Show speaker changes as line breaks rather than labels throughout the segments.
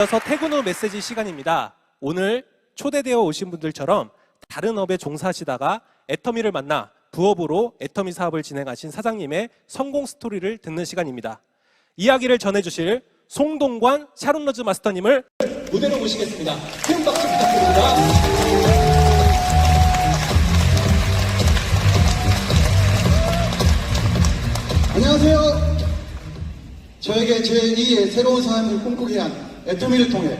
이어서 퇴근 후 메시지 시간입니다. 오늘 초대되어 오신 분들처럼 다른 업에 종사하시다가 애터미를 만나 부업으로 애터미 사업을 진행하신 사장님의 성공 스토리를 듣는 시간입니다. 이야기를 전해주실 송동관 샤론러즈 마스터님을 무대로 모시겠습니다. 큰 박수 부탁드립니다.
안녕하세요. 저에게 제2의 새로운 삶을 꿈꾸게 한 애터미를 통해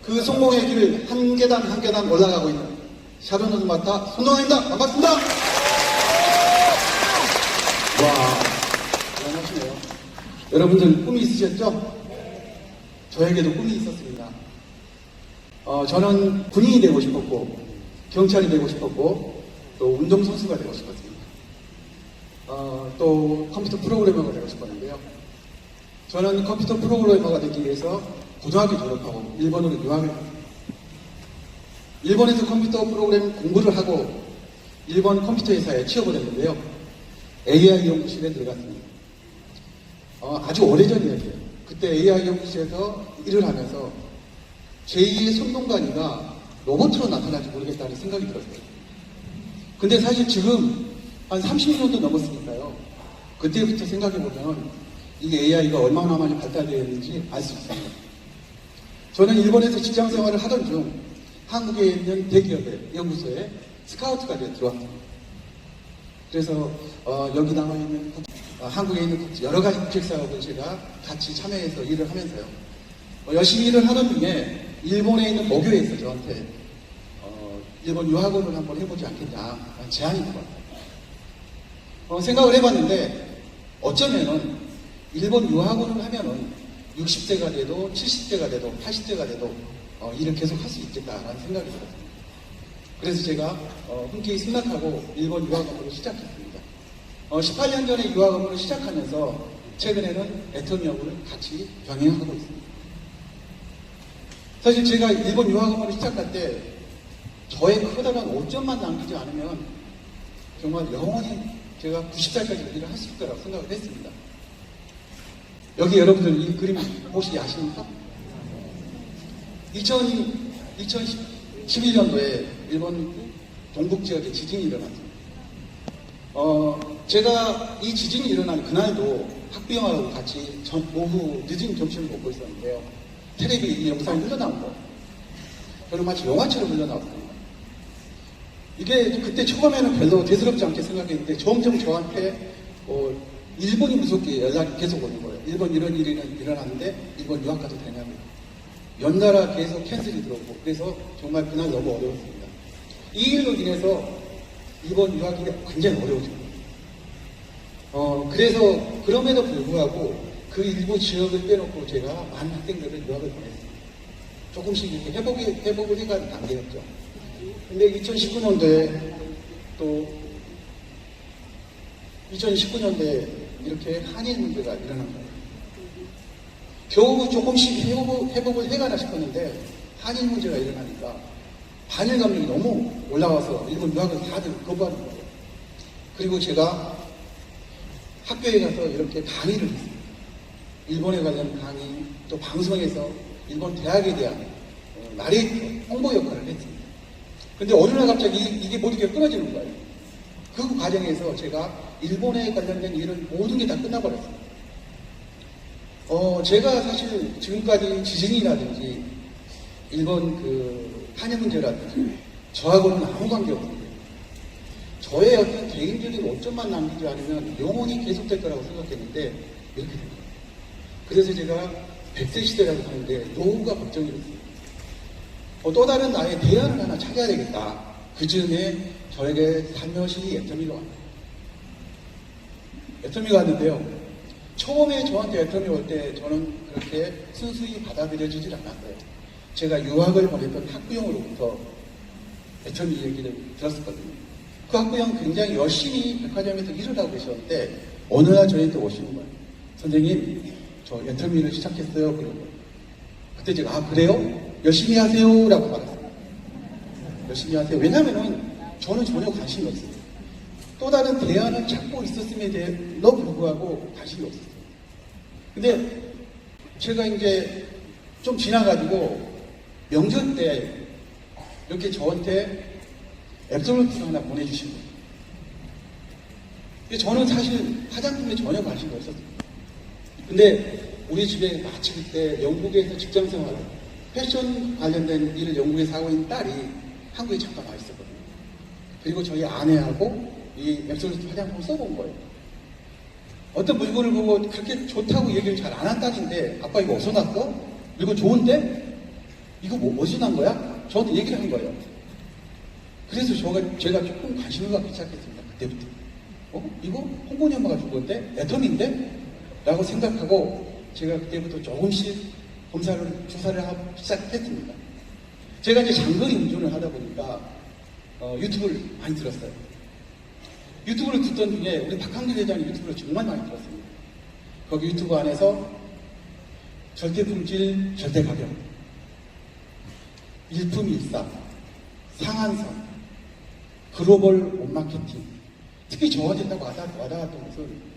그 성공의 길을 한 계단 한 계단 올라가고 있는 샤론러즈 마스터 손동환입니다. 반갑습니다. 와, 대단하시네요. 여러분들 꿈이 있으셨죠? 저에게도 꿈이 있었습니다. 저는 군인이 되고 싶었고 경찰이 되고 싶었고 또 운동선수가 되고 싶었습니다. 또 컴퓨터 프로그래머가 되고 싶었는데요. 저는 컴퓨터 프로그래머가 되기 위해서 고등학교 졸업하고 일본으로 유학을 갔습니다. 일본에서 컴퓨터 프로그램 공부를 하고 일본 컴퓨터 회사에 취업을 했는데요. AI 연구실에 들어갔습니다. 아주 오래전 이야기예요. 그때 AI 연구실에서 일을 하면서 제2의 손동관이가 로봇으로 나타날지 모르겠다는 생각이 들었어요. 근데 사실 지금 한 30년도 넘었으니까요. 그때부터 생각해보면 이 AI가 얼마나 많이 발달되어 있는지 알 수 있습니다. 저는 일본에서 직장 생활을 하던 중 한국에 있는 대기업의 연구소에 스카우트가 들어왔습니다. 그래서 여기 나와 있는 한국에 있는 여러 가지 국책 사업을 제가 같이 참여해서 일을 하면서요. 열심히 일을 하던 중에 일본에 있는 모교에서 저한테 일본 유학원을 한번 해보지 않겠냐 제안이 들어왔어요. 생각을 해봤는데 어쩌면은 일본 유학원을 하면은 60대가 돼도 70대가 돼도 80대가 돼도 일을 계속 할 수 있겠다라는 생각이 들었습니다. 그래서 제가 흔쾌히 승낙하고 일본 유학 업무를 시작했습니다. 18년 전에 유학 업무를 시작하면서 최근에는 애터미 업무를 같이 병행하고 있습니다. 사실 제가 일본 유학 업무를 시작할 때 저의 커다란 5점만 남기지 않으면 정말 영원히 제가 90살까지 일을 할 수 있을 거라고 생각을 했습니다. 여기 여러분들 이 그림 혹시 아십니까? 2011년도에 일본 동북 지역에 지진이 일어났습니다. 제가 이 지진이 일어난 그날도 학부형하고 같이 오후 늦은 점심을 먹고 있었는데요. 텔레비 이 영상이 흘러나온 거. 저는 마치 영화처럼 흘러나왔습니다. 이게 그때 처음에는 별로 대수롭지 않게 생각했는데 점점 저한테 일본이 무섭게 연락이 계속 오는 거예요. 일본 이런 일이 일어났는데 일본 유학 가도 되냐고. 연달아 계속 캔슬이 들어오고 그래서 정말 그날 너무 어려웠습니다. 이 일로 인해서 일본 유학이 굉장히 어려워집니다. 그래서 그럼에도 불구하고 그 일부 지역을 빼놓고 제가 많은 학생들을 유학을 보냈습니다. 조금씩 이렇게 회복을 해가는 단계였죠. 근데 2019년도에 또 2019년도에 이렇게 한일 문제가 일어난 거예요. 겨우 조금씩 회복을 해가나 싶었는데 한일 문제가 일어나니까 반일 감정이 너무 올라와서 일본 유학을 다들 거부하는 거예요. 그리고 제가 학교에 가서 이렇게 강의를 했습니다. 일본에 관련 강의, 또 방송에서 일본 대학에 대한 나레이터, 홍보 역할을 했습니다. 근데 어느 날 갑자기 이게 모든 게 끊어지는 거예요. 그 과정에서 제가 일본에 관련된 일은 모든 게 다 끝나버렸습니다. 제가 사실 지금까지 지진이라든지 일본 한일 문제라든지 저하고는 아무 관계 없는데 저의 어떤 개인적인 오점만 남기지 않으면 영원히 계속될 거라고 생각했는데 이렇게 된 거예요. 그래서 제가 100세 시대라고 하는데 노후가 걱정이 됐습니다. 또 다른 나의 대안을 하나 찾아야 되겠다. 그 즈음에 저에게 살며시 애터미가 왔어요. 애터미가 왔는데요. 처음에 저한테 애터미 올 때 저는 그렇게 순수히 받아들여지질 않았어요. 제가 유학을 보냈던 학부형으로부터 애터미 얘기를 들었었거든요. 그 학부형 굉장히 열심히 백화점에서 일을 하고 계셨는데 어느 날 저희한테 오시는 거예요. 선생님, 저 애터미를 시작했어요. 그러고 그때 제가 그래요? 열심히 하세요 라고 말했어요. 열심히 하세요. 왜냐면은 저는 전혀 관심이 없어요. 또 다른 대안을 찾고 있었음에도 불구하고 관심이 없었어요. 근데 제가 이제 좀 지나가지고 명절 때 이렇게 저한테 앱솔루트를 하나 보내주신 거예요. 근데 저는 사실 화장품에 전혀 관심이 없었어요. 근데 우리 집에 마치 그때 영국에서 직장생활, 패션 관련된 일을 영국에서 하고 있는 딸이 한국에 잠깐 와 있었거든요. 그리고 저희 아내하고 이 앱솔루트 화장품을 써본 거예요. 어떤 물건을 보고 그렇게 좋다고 얘기를 잘 안 한 딸인데, 아빠 이거 어디서 났어? 이거 좋은데? 이거 뭐 어디서 난 거야? 저한테 얘기를 한 거예요. 그래서 제가 조금 관심을 갖기 시작했습니다. 그때부터. 이거 홍보니 엄마가 준 건데? 애텀인데? 라고 생각하고 제가 그때부터 조금씩 조사를 하기 시작했습니다. 제가 이제 장거리 운전을 하다 보니까 유튜브를 많이 들었어요. 유튜브를 듣던 중에 우리 박항길 회장님 유튜브를 정말 많이 들었습니다. 거기 유튜브 안에서 절대 품질, 절대 가격, 일품일사, 상한선, 글로벌 온마케팅, 특히 저한테 딱 와닿았던 것은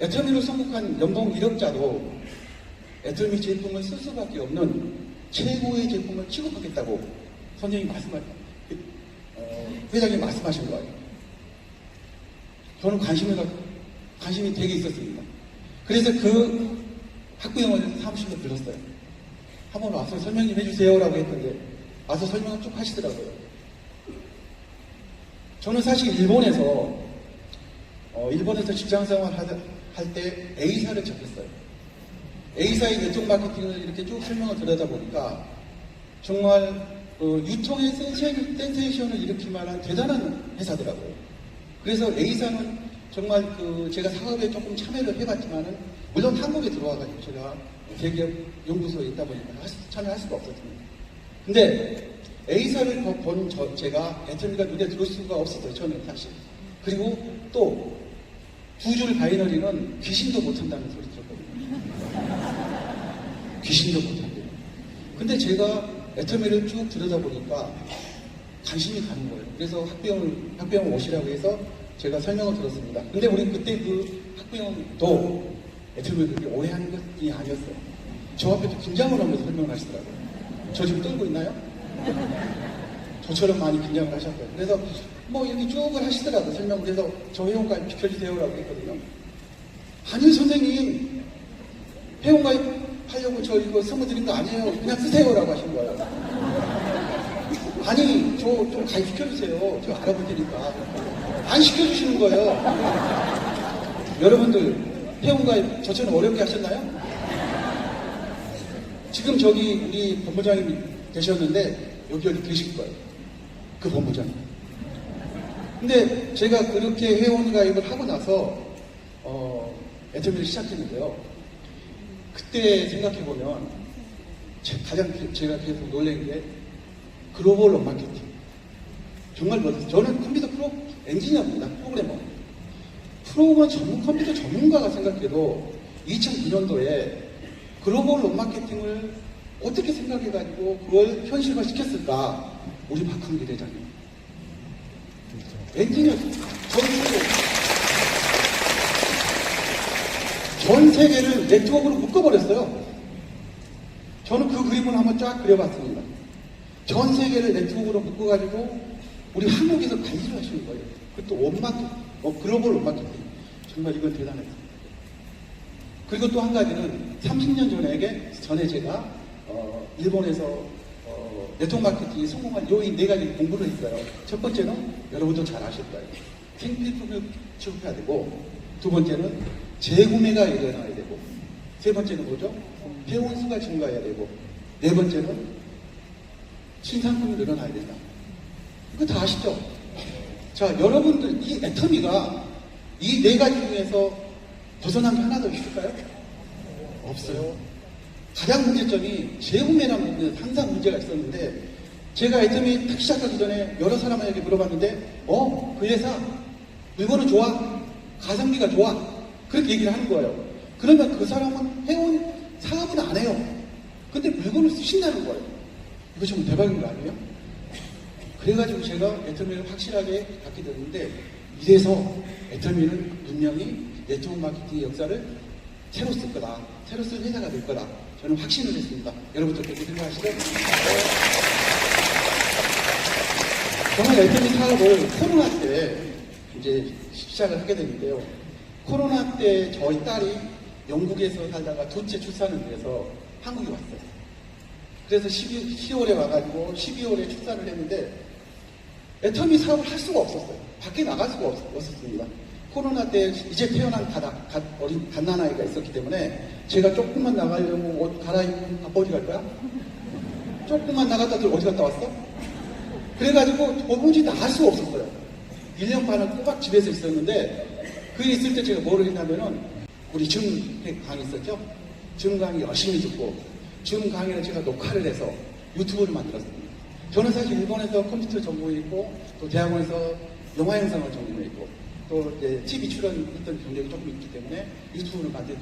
애터미로 선곡한 연봉 1억자도 애터미 제품을 쓸 수밖에 없는 최고의 제품을 취급하겠다고 선생님 회장님 말씀하신 거예요. 저는 관심이 되게 있었습니다. 그래서 그 학부형을 사무실로 불렀어요. 한번 와서 설명 좀 해주세요라고 했는데 와서 설명을 쭉 하시더라고요. 저는 사실 일본에서 직장생활 할 때 A사를 접했어요. A사의 네트워크 마케팅을 이렇게 쭉 설명을 들여다 보니까 정말 유통의 센세이션을 일으킬 만한 대단한 회사더라고요. 그래서 A사는 정말 제가 사업에 조금 참여를 해봤지만은 물론 한국에 들어와가지고 제가 대기업 연구소에 있다 보니까 참여할 수가 없었습니다. 근데 A사를 본 제가 애터미가 눈에 들어올 수가 없었어요. 저는 사실. 그리고 또 두 줄 바이너리는 귀신도 못한다는 소리 들었거든요. 귀신도 못한대요. 근데 제가 애터미를 쭉 들여다보니까 관심이 가는 거예요. 그래서 학부형을 오시라고 해서 제가 설명을 들었습니다. 근데 우리 그때 그 학부형도 애터미를 그렇게 오래 하는 것이 아니었어요. 저 앞에도 긴장을 하면서 설명을 하시더라고요. 저 지금 떨고 있나요? 저처럼 많이 긴장을 하셨어요. 그래서 이렇게 쭉을 하시더라고요. 설명을 해서 저 회원가입 시켜주세요라고 했거든요. 아니 선생님, 회원가입 하려고 저 이거 선물 드린 거 아니에요. 그냥 쓰세요라고 하신 거예요. 아니 저 좀 가입 시켜주세요. 저 알아볼 테니까. 안 시켜주시는 거예요. 여러분들 회원가입 저처럼 어렵게 하셨나요? 지금 저기 우리 본부장님이 계셨는데 여기 계실 거예요. 그 본부장님. 근데 제가 그렇게 회원가입을 하고 나서 애터미를 시작했는데요. 그때 생각해보면 가장 제가 계속 놀란 게 글로벌 마케팅. 정말 저는 컴퓨터 엔지니어입니다. 프로그래머. 컴퓨터 전문가가 생각해도 2009년도에 글로벌 마케팅을 어떻게 생각해가지고 그걸 현실화 시켰을까? 우리 박항길 회장님. 엔지니어. 전 세계를 네트워크로 묶어버렸어요. 저는 그 그림을 한번 쫙 그려봤습니다. 전 세계를 네트워크로 묶어가지고 우리 한국에서 관리를 하시는 거예요. 그것도 글로벌 온마케팅. 정말 이건 대단했습니다. 그리고 또 한 가지는 30년 전에 제가 일본에서 네트워크 마케팅이 성공한 요인 4가지 공부를 했어요. 첫 번째는 여러분도 잘 아실 거예요. 생필품을 취급해야 되고, 두 번째는 재구매가 일어나야 되고, 세 번째는 뭐죠? 회원 수가 증가해야 되고, 네 번째는 신상품이 늘어나야 된다. 이거 다 아시죠? 자, 여러분들 이 애터미가 이 4가지 중에서 벗어난 게 하나 더 있을까요? 없어요. 가장 문제점이 재구매라는 부분에 항상 문제가 있었는데, 제가 애터미 딱 시작하기 전에 여러 사람에게 물어봤는데 그 회사 물건은 좋아, 가성비가 좋아, 그렇게 얘기를 하는 거예요. 그러면 그 사람은 회원 사업은 안 해요. 근데 물건을 쓰신다는 거예요. 이거 정말 대박인 거 아니에요? 그래가지고 제가 애터미를 확실하게 갖게 됐는데, 이래서 애터미는 분명히 네트워크 마케팅의 역사를 새로 쓸 거다. 새로 쓸 회사가 될 거다. 저는 확신을 했습니다. 여러분도 그렇게 생각하시죠? 저는 애터미 사업을 코로나 때 이제 시작을 하게 됐는데요. 코로나 때 저희 딸이 영국에서 살다가 둘째 출산을 위해서 한국에 왔어요. 그래서 10월에 와가지고 12월에 출산을 했는데 애터미 사업을 할 수가 없었어요. 밖에 나갈 수가 없었습니다. 코로나 때 이제 태어난 어린 갓난아이가 있었기 때문에 제가 조금만 나가려면 옷 갈아입고 아빠 어디 갈 거야? 조금만 나갔다 어디 갔다 왔어? 그래가지고 도무지 나갈 수가 없었어요. 1년 반을 꼬박 집에서 있었는데 그게 있을 때 제가 뭐를 했냐면은 우리 줌 강의 있었죠? 줌 강의 열심히 듣고 줌 강의를 제가 녹화를 해서 유튜브를 만들었습니다. 저는 사실 일본에서 컴퓨터 전공이 있고 또 대학원에서 영화 영상을 전공했고 또 이제 TV 출연했던 경력이 조금 있기 때문에 유튜브를 만들기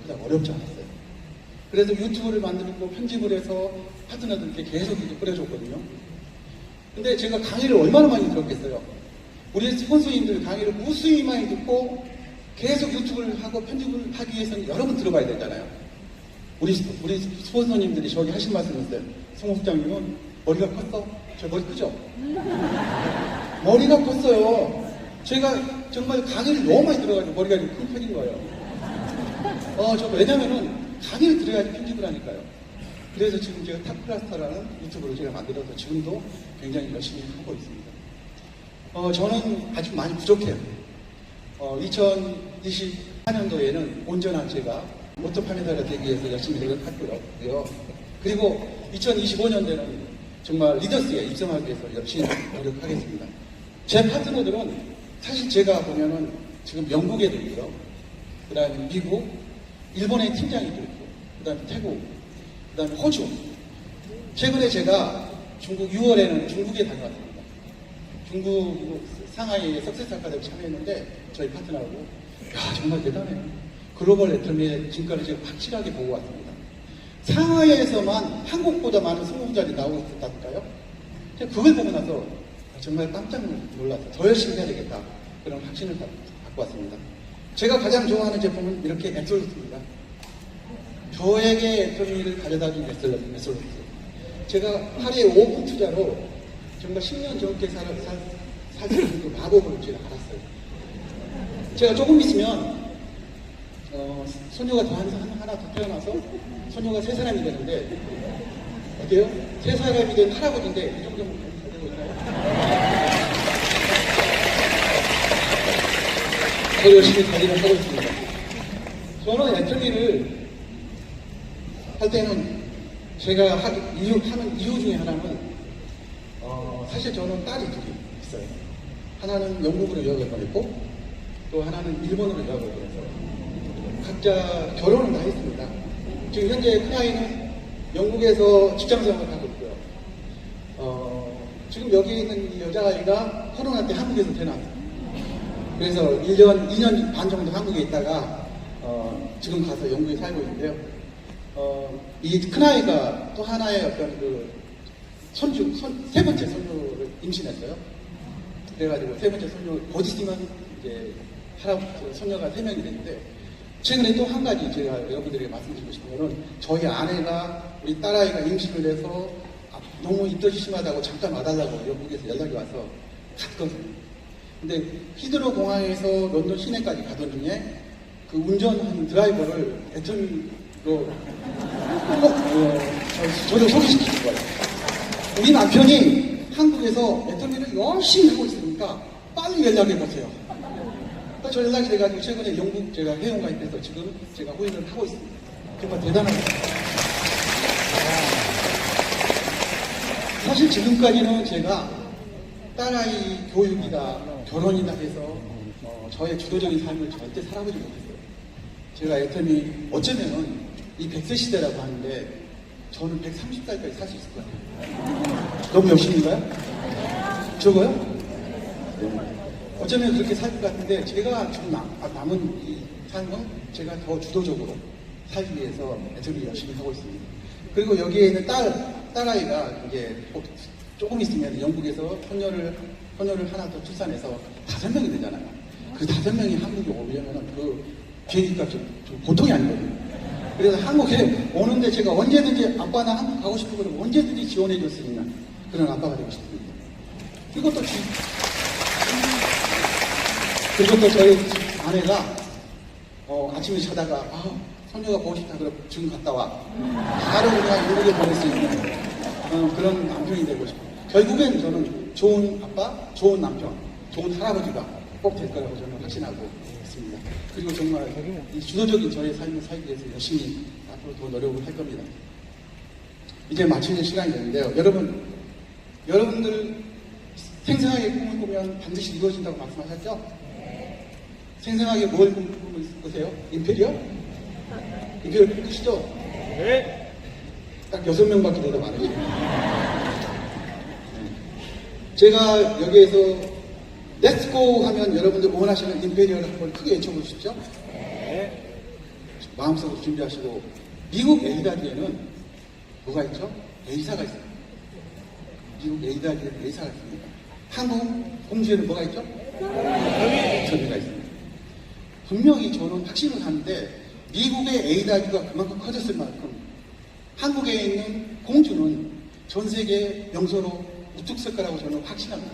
그렇게 어렵지 않았어요. 그래서 유튜브를 만들고 편집을 해서 파트너들께 계속 이렇게 뿌려줬거든요. 근데 제가 강의를 얼마나 많이 들었겠어요. 우리 스폰서님들 강의를 무수히 많이 듣고 계속 유튜브를 하고 편집을 하기 위해서는 여러 번 들어봐야 되잖아요. 우리 스폰서님들이 저기 하신 말씀이 있어요. 송 국장님은 머리가 컸어? 저 머리 크죠? 머리가 컸어요. 제가 정말 강의를 너무 많이 들어가지고 머리가 좀 큰 편인 거예요. 왜냐면은 강의를 들어야지 편집을 하니까요. 그래서 지금 제가 탑클라스터라는 유튜브를 제가 만들어서 지금도 굉장히 열심히 하고 있습니다. 저는 아직 많이 부족해요. 2024년도에는 온전한 제가 모터 판매사가 되기 위해서 열심히 노력했고요. 그리고 2025년도에는 정말 리더스에 입성하기 위해서 열심히 노력하겠습니다. 제 파트너들은 사실 제가 보면은 지금 영국에도 있고요. 그 다음에 미국, 일본의 팀장이 또 있고, 그 다음에 태국, 그 다음에 호주. 최근에 제가 중국 6월에는 중국에 다녀왔습니다. 중국 상하이에 석세스 아카데미 참여했는데 저희 파트너하고 정말 대단해요. 글로벌 애터미의 진가를 제가 확실하게 보고 왔습니다. 상하이에서만 한국보다 많은 성공자들이 나오고 있었다니까요. 그걸 보고 나서 정말 깜짝 놀라서 더 열심히 해야 되겠다. 그런 확신을 갖고 왔습니다. 제가 가장 좋아하는 제품은 이렇게 앱솔루트입니다. 저에게 애터미를 가져다준 앱솔루트. 제가 하루에 5분 투자로 정말 10년 넘게 살 수 있는 그 마법을 제가 알았어요. 제가 조금 있으면 소녀가 하나 더 태어나서 소녀가 3사람이 되는데 어때요? 3사람이 된 할아버지인데 이 정도면 되고 있나요? 더 열심히 관리를 하고 있습니다. 저는 애터미를 할 때는 제가 하는 이유 중에 하나는 사실 저는 딸이 둘이 있어요. 하나는 영국으로 유학을 보냈고 또 하나는 일본으로 유학을 보내서 각자 결혼은 다 했습니다. 지금 현재 큰아이는 영국에서 직장생활을 하고 있고요. 지금 여기 있는 이 여자아이가 코로나 때 한국에서 태어났어요. 그래서 2년 반 정도 한국에 있다가 지금 가서 영국에 살고 있는데요. 이 큰아이가 또 하나의 어떤 세 번째 손주를 임신했어요. 그래가지고 세 번째 손주 곧 있으면 이제 손녀가 3명이 됐는데 최근에 또 한 가지 제가 여러분들에게 말씀드리고 싶은 거는 저희 아내가 우리 딸아이가 임신을 해서 너무 입덧이 심하다고 잠깐 와달라고 영국에서 연락이 와서 갔거든요. 근데 히드로 공항에서 런던 시내까지 가던 중에 그 운전하는 드라이버를 애터미로 저를 소개시키는 거예요. 우리 남편이 한국에서 애터미를 열심히 하고 있으니까 빨리 연락해보세요. 저 연락이 돼가지고 최근에 영국 제가 회원가입해서 지금 제가 후원을 하고 있습니다. 정말 대단합니다. 사실 지금까지는 제가 딸아이 교육이다, 결혼이다 해서 저의 주도적인 삶을 절대 살아보지 못했어요. 제가 애터미 어쩌면은 이 100세 시대라고 하는데 저는 130살까지 살 수 있을 것 같아요. 너무 욕심인가요? 저거요? 네. 어쩌면 그렇게 살 것 같은데 제가 지금 남은 이 삶은 제가 더 주도적으로 살기 위해서 애터미 열심히 하고 있습니다. 그리고 여기에 있는 딸아이가 이제 조금 있으면 영국에서 손녀를 하나 더 출산해서 5명이 되잖아요. 그 5명이 한국에 오려면 그 비행기값이 보통이 아니거든요. 그래서 한국에 오는데 제가 언제든지 아빠 나 한국 가고 싶은 걸 언제든지 지원해 줄 수 있는 그런 아빠가 되고 싶습니다. 그리고 또 저희 아내가 아침에 자다가 손녀가 보고 싶다 그러면 지금 갔다 와. 바로 그냥 이렇게 보낼 수 있는 그런 남편이 되고 싶어요. 결국엔 저는 좋은 아빠, 좋은 남편, 좋은 할아버지가 꼭 될 거라고 저는 확신하고 있습니다. 그리고 정말 이 주도적인 저의 삶을 살기 위해서 열심히 앞으로 더 노력을 할 겁니다. 이제 마치는 시간이 되는데요. 여러분들 생생하게 꿈을 꾸면 반드시 이루어진다고 말씀하셨죠? 생생하게 뭘 꿈을 꾸세요? 임페리어? 임페리어 꿈꾸시죠?
네.
딱 6명밖에 되다 말이죠. 제가 여기에서 렛츠고 하면 여러분들 원하시는 임페리어를 한번 크게 외쳐보십시오.
네.
마음속으로 준비하시고 미국 에이다리에는 뭐가 있죠? A사가 있어요. 미국 에이다리에는 A사가 있습니다. 한국 공주에는 뭐가 있죠? 점유가 있습니다. 분명히 저는 확신을 하는데 미국의 에이다리가 그만큼 커졌을 만큼 한국에 있는 공주는 전 세계 명소로 우뚝 설 거라고 저는 확신합니다.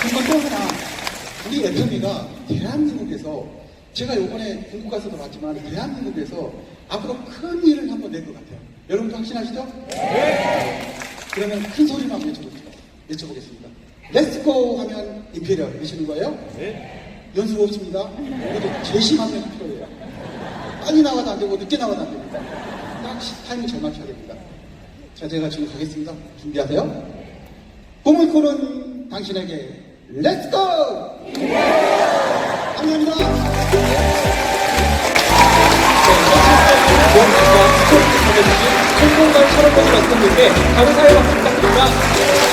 그리고 또 하나, 우리 애터미가 대한민국에서 제가 요번에 중국 가서도 봤지만 대한민국에서 앞으로 큰 일을 한번 낼 것 같아요. 여러분도 확신하시죠? 네. 그러면 큰 소리만 외쳐보겠습니다. 렛츠고 하면 임페리얼 되시는 거예요? 네. 연습 없습니다. 이것도 재심하면 필요해요. 빨리 나와도 안 되고 늦게 나와도 안 됩니다. 딱 타이밍 잘 맞춰야 됩니다. 자, 제가 지금 가겠습니다. 준비하세요. 꿈을 꾸는 당신에게 렛츠고! 감사합니다.
성공과 철학까지 맡았는데 다른 사회와 부탁드립니다.